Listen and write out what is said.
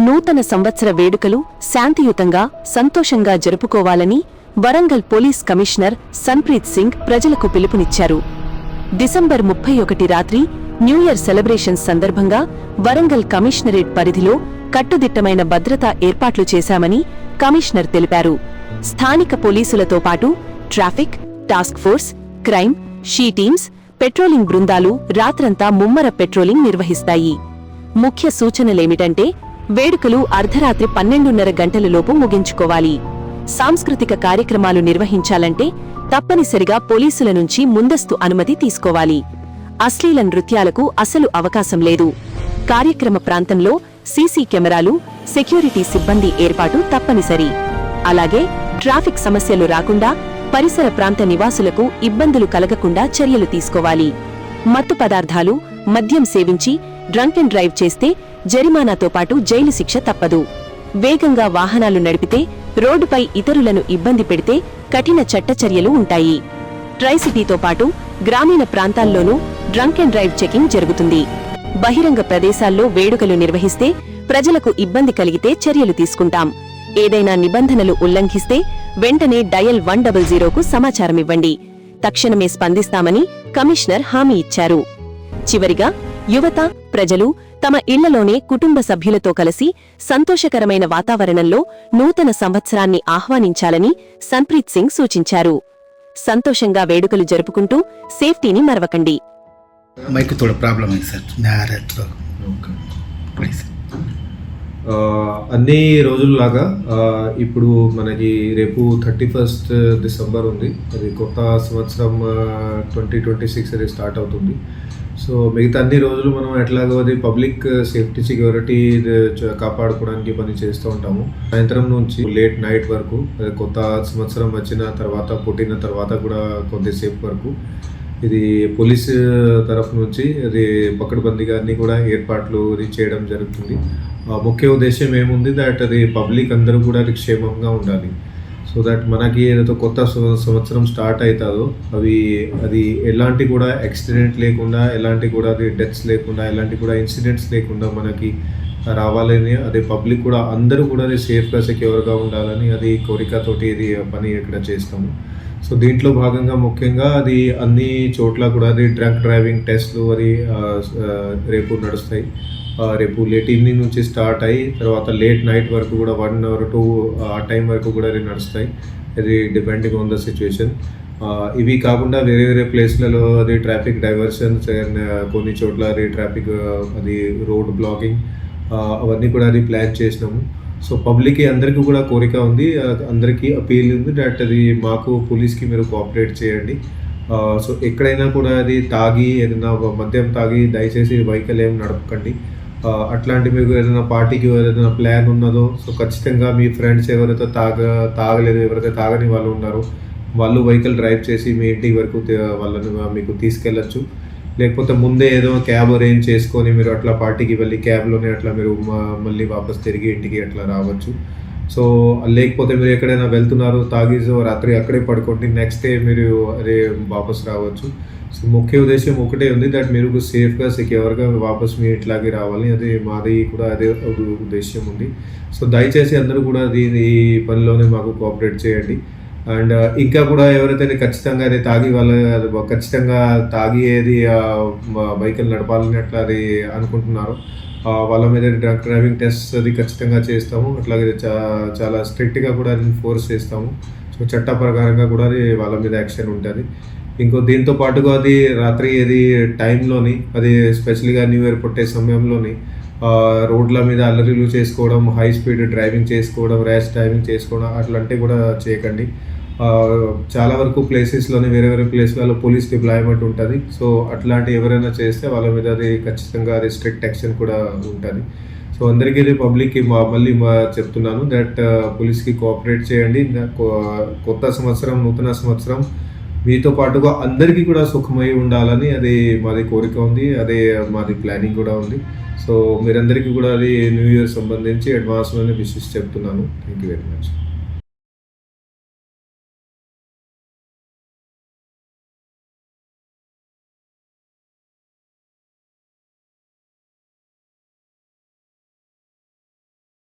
నూతన సంవత్సర వేడుకలు శాంతియుతంగా సంతోషంగా జరుపుకోవాలని వరంగల్ పోలీస్ కమిషనర్ సన్ప్రీత్ సింగ్ ప్రజలకు పిలుపునిచ్చారు. డిసెంబర్ 31 రాత్రి న్యూ ఇయర్ సెలబ్రేషన్స్ సందర్భంగా వరంగల్ కమిషనరేట్ పరిధిలో కట్టుదిట్టమైన భద్రతా ఏర్పాట్లు చేశామని కమిషనర్ తెలిపారు. స్థానిక పోలీసులతో పాటు traffic, task force, crime, she teams, patrolling బృందాలు రాత్రంతా ముమ్మర పెట్రోలింగ్ నిర్వహిస్తాయి. ముఖ్య సూచనలేమిటంటే వేడుకలు అర్ధరాత్రి 12:30 గంటలలోపు ముగించుకోవాలి. సాంస్కృతిక కార్యక్రమాలు నిర్వహించాలంటే తప్పనిసరిగా పోలీసుల నుంచి ముందస్తు అనుమతి తీసుకోవాలి. అశ్లీల నృత్యాలకు అసలు అవకాశం లేదు. కార్యక్రమ ప్రాంతంలో సీసీ కెమెరాలు, సెక్యూరిటీ సిబ్బంది ఏర్పాటు తప్పనిసరి. అలాగే ట్రాఫిక్ సమస్యలు రాకుండా పరిసర ప్రాంత నివాసులకు ఇబ్బందులు కలగకుండా చర్యలు తీసుకోవాలి. మత్తు పదార్థాలు, మద్యం సేవించి డ్రంక్ అండ్ డ్రైవ్ చేస్తే జరిమానాతో పాటు జైలు శిక్ష తప్పదు. వేగంగా వాహనాలు నడిపితే, రోడ్డుపై ఇతరులను ఇబ్బంది పెడితే కఠిన చట్టచర్యలు ఉంటాయి. ట్రైసిటీతో పాటు గ్రామీణ ప్రాంతాల్లోనూ డ్రంక్ అండ్ డ్రైవ్ చెకింగ్ జరుగుతుంది. బహిరంగ ప్రదేశాల్లో వేడుకలు నిర్వహిస్తే ప్రజలకు ఇబ్బంది కలిగితే చర్యలు తీసుకుంటాం. ఏదైనా నిబంధనలు ఉల్లంఘిస్తే వెంటనే డయల్ 100కు సమాచారమివ్వండి. తక్షణమే స్పందిస్తామని కమిషనర్ హామీ ఇచ్చారు. చివరిగా యువత, ప్రజలు తమ ఇళ్లలోనే కుటుంబ సభ్యులతో కలిసి సంతోషకరమైన వాతావరణంలో నూతన సంవత్సరాన్ని ఆహ్వానించాలని సన్ప్రీత్ సింగ్ సూచించారు. సంతోషంగా వేడుకలు జరుపుకుంటూ సేఫ్టీని మరవకండి. అన్ని రోజుల్లాగా ఇప్పుడు మనకి రేపు 31 డిసెంబర్ ఉంది. అది కొత్త సంవత్సరం 2026 అది స్టార్ట్ అవుతుంది. సో మిగతా అన్ని రోజులు మనం ఎట్లాగో అది పబ్లిక్ సేఫ్టీ, సెక్యూరిటీ కాపాడుకోవడానికి పని చేస్తూ ఉంటాము. సాయంత్రం నుంచి లేట్ నైట్ వరకు, కొత్త సంవత్సరం వచ్చిన తర్వాత, పుట్టిన తర్వాత కూడా కొద్దిసేపు వరకు ఇది పోలీసు తరఫు నుంచి అది పకడ్బందీగా అన్ని కూడా ఏర్పాట్లు చేయడం జరుగుతుంది. ముఖ్య ఉద్దేశం ఏముంది దట్ అది పబ్లిక్ అందరూ కూడా అది క్షేమంగా ఉండాలి. సో దట్ మనకి ఏదైతే కొత్త సంవత్సరం స్టార్ట్ అవుతుందో అది ఎలాంటి కూడా యాక్సిడెంట్ లేకుండా, ఎలాంటి కూడా అది డెత్స్ లేకుండా, ఎలాంటి కూడా ఇన్సిడెంట్స్ లేకుండా మనకి రావాలని, అది పబ్లిక్ కూడా అందరూ కూడా అది సేఫ్గా, సెక్యూర్గా ఉండాలని అది కోరికతోటి ఇది పని ఇక్కడ చేస్తాము. సో దీంట్లో భాగంగా ముఖ్యంగా అది అన్ని చోట్ల కూడా అది డ్రంక్ డ్రైవింగ్ టెస్ట్లు అది రేపు నడుస్తాయి. రేపు లేట్ ఈవినింగ్ నుంచి స్టార్ట్ అయ్యి తర్వాత లేట్ నైట్ వరకు కూడా 1 or 2 ఆ టైం వరకు కూడా అది నడుస్తాయి. అది డిపెండింగ్ ఆన్ ద సిచ్యువేషన్. ఇవి కాకుండా వేరే వేరే ప్లేస్లలో అది ట్రాఫిక్ డైవర్షన్స్, కొన్ని చోట్ల అది ట్రాఫిక్ అది రోడ్ బ్లాకింగ్ అవన్నీ కూడా అది ప్లాన్ చేసినాము. సో పబ్లిక్కి అందరికీ కూడా కోరిక ఉంది, అందరికీ అపీల్ ఉంది దట్ అది మాకు పోలీస్కి మీరు కోఆపరేట్ చేయండి. సో ఎక్కడైనా కూడా అది తాగి, ఏదైనా మద్యం తాగి దయచేసి వెహికల్ ఏం నడపకండి. అట్లాంటి మీకు ఏదైనా పార్టీకి ఏదైనా ప్లాన్ ఉన్నదో, సో ఖచ్చితంగా మీ ఫ్రెండ్స్ ఎవరైతే తాగలేదు, ఎవరైతే తాగని వాళ్ళు ఉన్నారో వాళ్ళు వెహికల్ డ్రైవ్ చేసి మీ ఇంటి వరకు వాళ్ళని మీకు తీసుకెళ్ళచ్చు. లేకపోతే ముందే ఏదో క్యాబ్ అరేంజ్ చేసుకొని మీరు అట్లా పార్టీకి వెళ్ళి క్యాబ్లోనే అట్లా మీరు మళ్ళీ వాపస్ తిరిగి ఇంటికి అట్లా రావచ్చు. సో లేకపోతే మీరు ఎక్కడైనా వెళ్తున్నారు, తాగేసో రాత్రి అక్కడే పడుకోండి, నెక్స్ట్ డే మీరు అదే వాపస్ రావచ్చు. సో ముఖ్య ఉద్దేశం ఒకటే ఉంది దట్ మీరు సేఫ్గా, సెక్యూర్గా వాపస్ మీ ఇంట్లాగే రావాలి. అది మాది కూడా అదే ఉద్దేశం ఉంది. సో దయచేసి అందరూ కూడా ఈ పనిలోనే మాకు కోఆపరేట్ చేయండి. అండ్ ఇంకా కూడా ఎవరైతే ఖచ్చితంగా అది తాగి ఖచ్చితంగా తాగి ఏది వెహికల్ నడపాలని అట్లా అది అనుకుంటున్నారో వాళ్ళ మీద డ్రంక్ డ్రైవింగ్ టెస్ట్ అది ఖచ్చితంగా చేస్తాము. అట్లాగే చాలా స్ట్రిక్ట్గా కూడా ఫోర్స్ చేస్తాము. సో చట్ట ప్రకారంగా కూడా అది వాళ్ళ మీద యాక్షన్ ఉంటుంది. ఇంకో దీంతో పాటుగా అది రాత్రి ఏది టైంలోని అది స్పెషల్గా న్యూ ఇయర్ పుట్టే సమయంలోని రోడ్ల మీద అల్లరిలు చేసుకోవడం, హై స్పీడ్ డ్రైవింగ్ చేసుకోవడం, ర్యాష్ డ్రైవింగ్ చేసుకోవడం అట్లాంటివి కూడా చేయకండి. చాలా వరకు ప్లేసెస్లోనే వేరే వేరే ప్లేస్లలో పోలీస్ డిప్లాయ్మెంట్ ఉంటుంది. సో అట్లాంటి ఎవరైనా చేస్తే వాళ్ళ మీద అది ఖచ్చితంగా అది స్ట్రిక్ట్ యాక్షన్ కూడా ఉంటుంది. సో అందరికీ పబ్లిక్కి మళ్ళీ చెప్తున్నాను దట్ పోలీస్కి కోఆపరేట్ చేయండి. కొత్త సంవత్సరం, నూతన సంవత్సరం మీతో పాటుగా అందరికీ కూడా సుఖమై ఉండాలని అది మాది కోరిక ఉంది, అదే మాది ప్లానింగ్ కూడా ఉంది. సో మీరందరికీ కూడా అది న్యూ ఇయర్ సంబంధించి అడ్వాన్స్లోనే విషెస్ చెప్తున్నాను. Thank you very much.